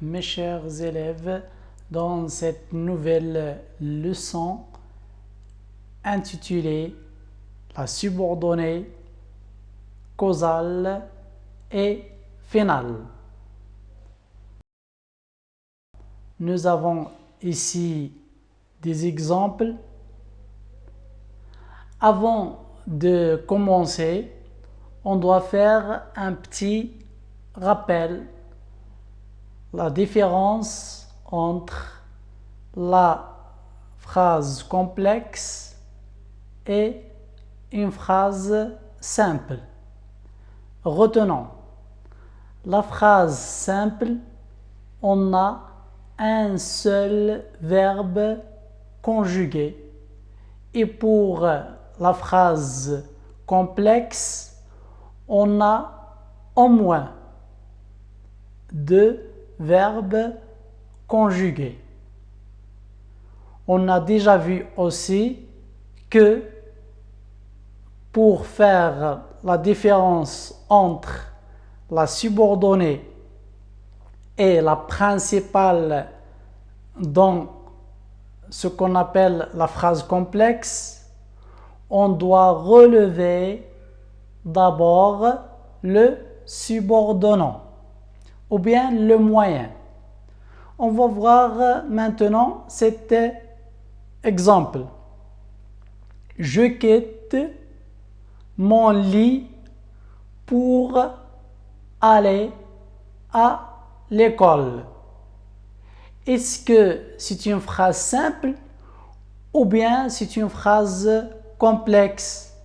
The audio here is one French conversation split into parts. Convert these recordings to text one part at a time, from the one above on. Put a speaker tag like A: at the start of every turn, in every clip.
A: mes chers élèves, dans cette nouvelle leçon intitulée La subordonnée causale et finale. Nous avons ici des exemples. Avant de commencer, on doit faire un petit rappel. La différence entre la phrase complexe et une phrase simple. Retenons, la phrase simple, on a un seul verbe conjugué. Et pour la phrase complexe, on a au moins deux verbes conjugués. On a déjà vu aussi que pour faire la différence entre la subordonnée et la principale dans ce qu'on appelle la phrase complexe, on doit relever d'abord le subordonnant ou bien le moyen. On va voir maintenant cet exemple. Je quitte mon lit pour aller à l'école. Est-ce que c'est une phrase simple ou bien c'est une phrase complexe?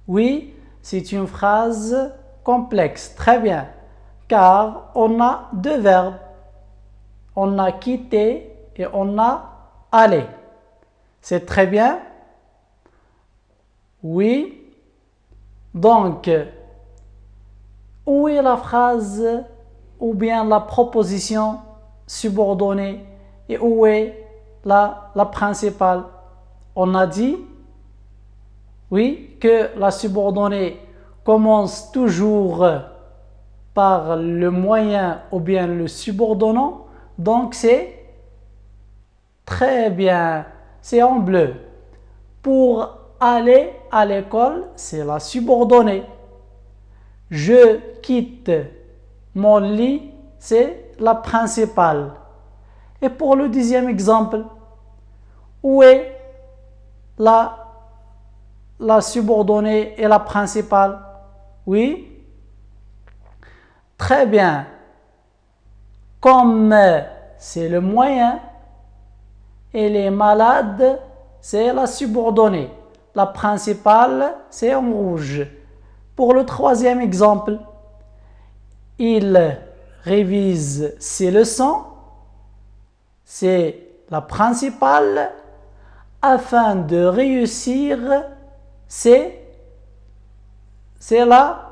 A: Oui, c'est une phrase complexe. Très bien. Car on a deux verbes. On a quitté et on a allé. C'est très bien? Oui. Donc, où est la phrase ou bien la proposition subordonnée et où est la principale? On a dit, oui, que la subordonnée commence toujours par le moyen ou bien le subordonnant, donc c'est très bien, c'est en bleu. Pour aller à l'école, c'est la subordonnée. Je quitte mon lit, c'est la principale. Et pour le deuxième exemple, où est la subordonnée et la principale? Oui. Très bien. Comme c'est le moyen et les malades, c'est la subordonnée. La principale, c'est en rouge. Pour le troisième exemple, il révise ses leçons. C'est la principale. Afin de réussir, c'est la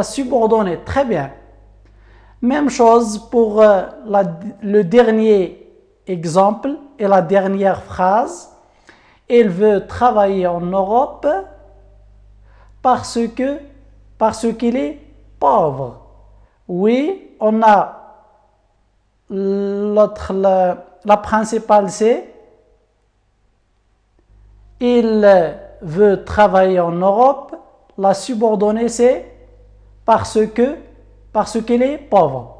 A: subordonnée. Très bien. Même chose pour le dernier exemple et la dernière phrase. Il veut travailler en Europe parce qu'il est pauvre. Oui, on a la principale c'est il veut travailler en Europe. La subordonnée c'est parce qu'il est pauvre.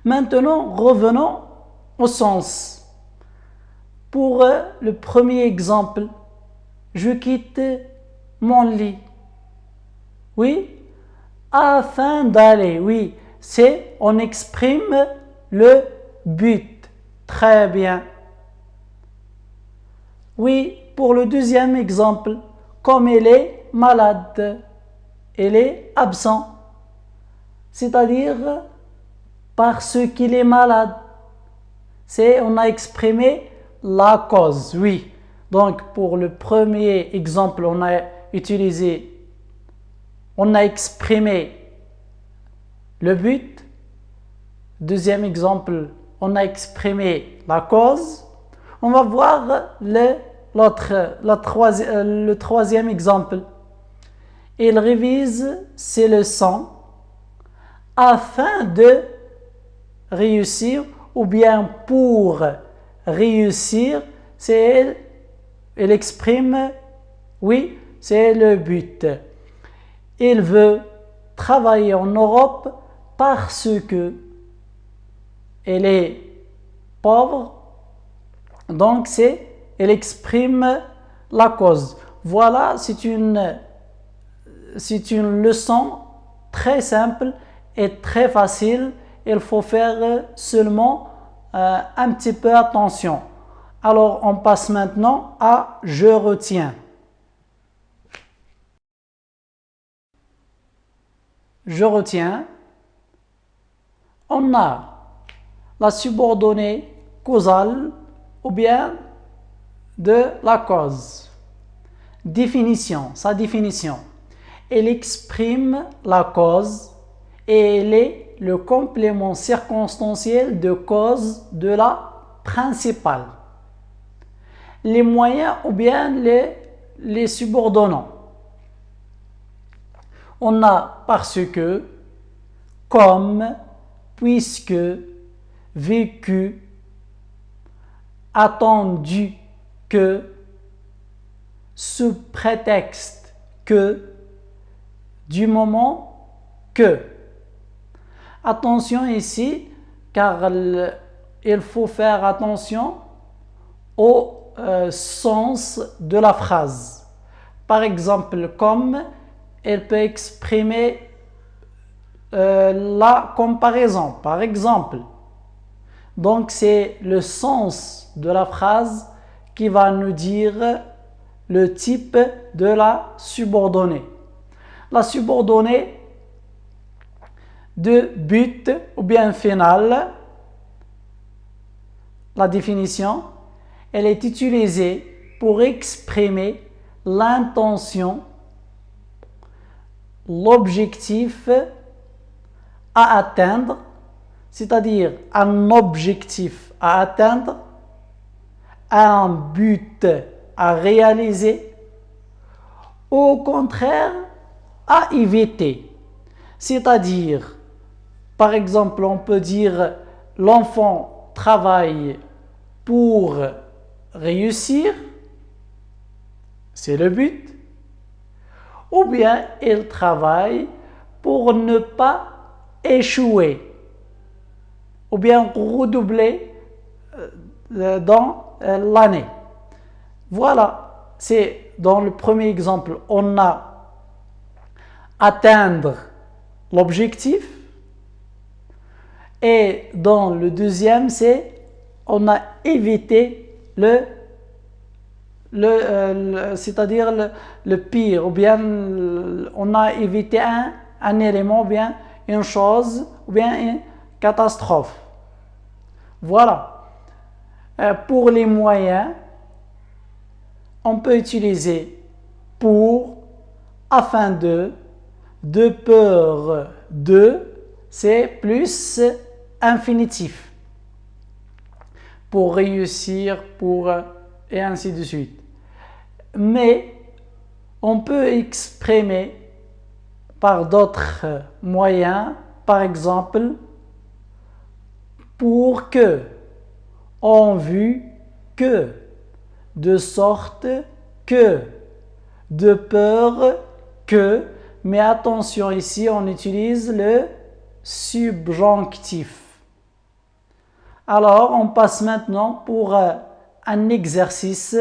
A: Maintenant, revenons au sens. Pour le premier exemple, je quitte mon lit. Oui, afin d'aller. Oui, on exprime le but. Très bien. Oui, pour le deuxième exemple, comme elle est malade, elle est absent. C'est-à-dire parce qu'il est malade. On a exprimé la cause, oui. Donc, pour le premier exemple, on a exprimé le but. Deuxième exemple, on a exprimé la cause. On va voir le troisième exemple. Il révise ses leçons afin de réussir ou bien pour réussir, elle exprime, oui, c'est le but. Il veut travailler en Europe parce que elle est pauvre, donc elle exprime la cause. Voilà, c'est une leçon très simple et très facile. Il faut faire seulement un petit peu attention. Alors, on passe maintenant à je retiens. Je retiens. On a la subordonnée causale ou bien de la cause. Définition, sa définition. Elle exprime la cause et elle est le complément circonstanciel de cause de la principale. Les moyens ou bien les subordonnants. On a parce que, comme, puisque, vécu, attendu que, sous prétexte que, du moment que. Attention ici, car il faut faire attention au sens de la phrase. Par exemple, comme, elle peut exprimer la comparaison, par exemple. Donc, c'est le sens de la phrase qui va nous dire le type de la subordonnée. La subordonnée de but ou bien final, la définition, elle est utilisée pour exprimer l'intention, l'objectif à atteindre, c'est-à-dire un objectif à atteindre, un but à réaliser, au contraire, à éviter. C'est-à-dire, par exemple, on peut dire l'enfant travaille pour réussir, c'est le but, ou bien il travaille pour ne pas échouer, ou bien redoubler dans l'année. Voilà, c'est dans le premier exemple, on a atteindre l'objectif, et dans le deuxième, c'est on a évité c'est-à-dire le pire, ou bien on a évité un élément, ou bien une chose, ou bien une catastrophe. Voilà. Pour les moyens, on peut utiliser pour, afin de peur de, c'est plus infinitif. Pour réussir, pour, et ainsi de suite. Mais on peut exprimer par d'autres moyens, par exemple, pour que, en vue que, de sorte que, de peur que, mais attention ici, on utilise le subjonctif. Alors, on passe maintenant pour un exercice.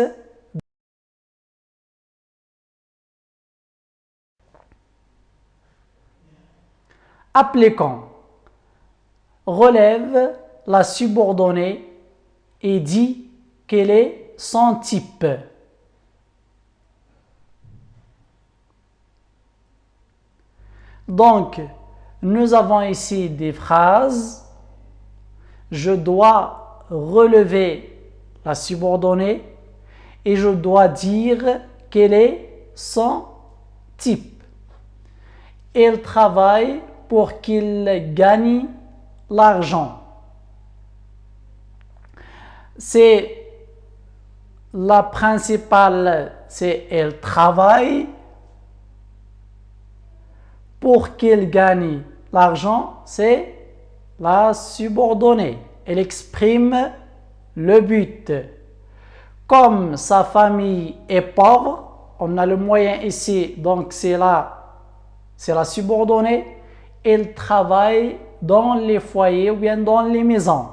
A: Appliquons. Relève la subordonnée et dit quel est son type. Donc, nous avons ici des phrases. Je dois relever la subordonnée et je dois dire quel est son type. Il travaille pour qu'il gagne l'argent. C'est la principale, c'est elle travaille pour qu'il gagne l'argent, c'est la subordonnée. Elle exprime le but. Comme sa famille est pauvre, on a le moyen ici, donc c'est la subordonnée. Elle travaille dans les foyers ou bien dans les maisons.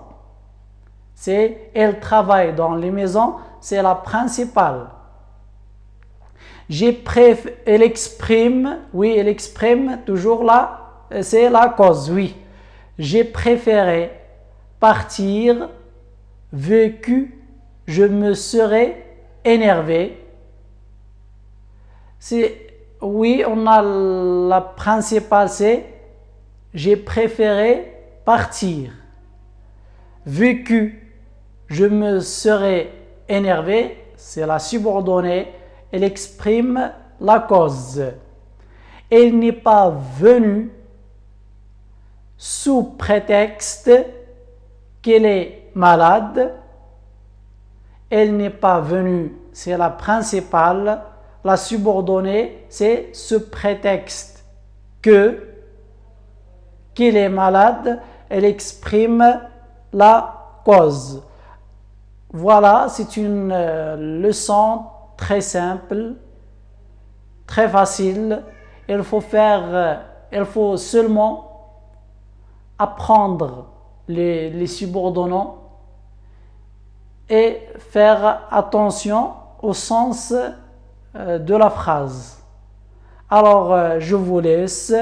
A: Elle travaille dans les maisons, c'est la principale. Elle exprime toujours là, c'est la cause, oui. J'ai préféré partir, vu que je me serais énervé. Oui, on a la principale, c'est j'ai préféré partir. Vu que je me serais énervé, c'est la subordonnée, elle exprime la cause. Elle n'est pas venue sous prétexte qu'elle est malade. Elle n'est pas venue, c'est la principale. La subordonnée, c'est ce prétexte qu'elle est malade. Elle exprime la cause. Voilà, c'est une leçon très simple, très facile. Il faut seulement apprendre les subordonnants et faire attention au sens de la phrase. Alors, je vous laisse.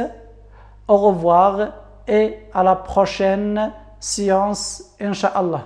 A: Au revoir et à la prochaine séance, Inch'Allah.